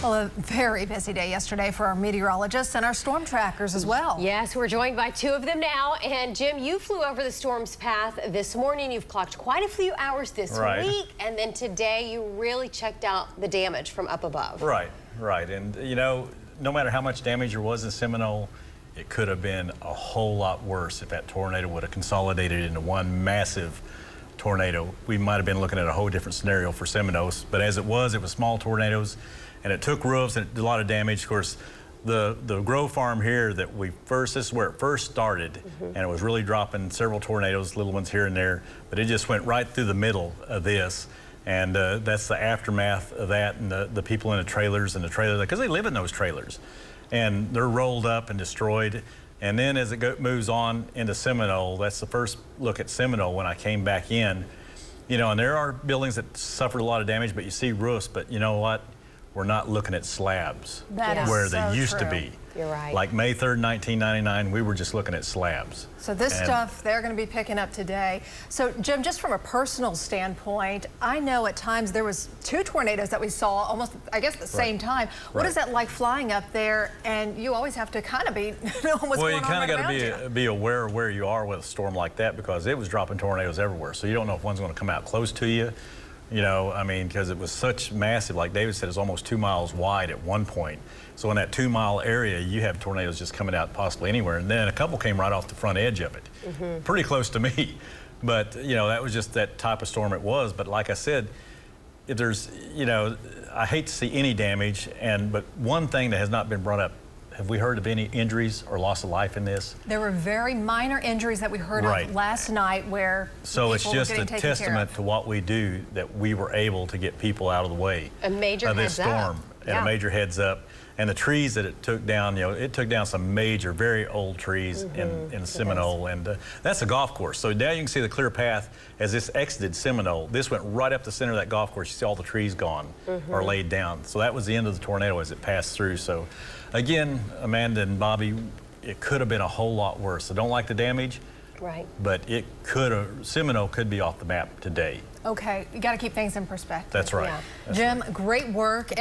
Well, a very busy day yesterday for our meteorologists and our storm trackers as well. Yes, we're joined by two of them now. And Jim, you flew over the storm's path this morning. You've clocked quite a few hours this week. And then today you really checked out the damage from up above. Right. And, you know, no matter how much damage there was in Seminole, it could have been a whole lot worse if that tornado would have consolidated into one massive tornado. We might have been looking at a whole different scenario for Seminole. But as it was small tornadoes. And it took roofs and it did a lot of damage. Of course, the grow farm here that this is where it first started, and it was really dropping several tornadoes, little ones here and there, but it just went right through the middle of this. And that's the aftermath of that, and the people in the trailers because they live in those trailers. And they're rolled up and destroyed. And then as it moves on into Seminole, that's the first look at Seminole when I came back in. You know, and there are buildings that suffered a lot of damage, but you see roofs, but you know what? We're not looking at slabs where they used to be. You're right. Like May 3rd, 1999, we were just looking at slabs. So this stuff they're going to be picking up today. So Jim, just from a personal standpoint, I know at times there was two tornadoes that we saw almost, I guess, at the same time. What is that like flying up there? And you always have to kind of be knowing what's going on right around you. Well, you kind of got to be aware of where you are with a storm like that, because it was dropping tornadoes everywhere. So you don't know if one's going to come out close to you. You know, I mean, because it was such massive, like David said, it's almost 2 miles wide at one point. So in that 2 mile area, you have tornadoes just coming out possibly anywhere. And then a couple came right off the front edge of it, pretty close to me. But, you know, that was just that type of storm it was. But like I said, if there's, you know, I hate to see any damage. But one thing that has not been brought up, have we heard of any injuries or loss of life in this? There were very minor injuries that we heard of last night where so it's just a testament to what we do that we were able to get people out of the way of this storm and a major heads up. And the trees that it took down, you know, it took down some major, very old trees in Seminole, and that's a golf course. So now you can see the clear path as this exited Seminole. This went right up the center of that golf course. You see all the trees gone or laid down. So that was the end of the tornado as it passed through. So again, Amanda and Bobby, it could have been a whole lot worse. I don't like the damage. Right. But it could have, Seminole could be off the map today. Okay, you got to keep things in perspective. That's right. Jim, great work.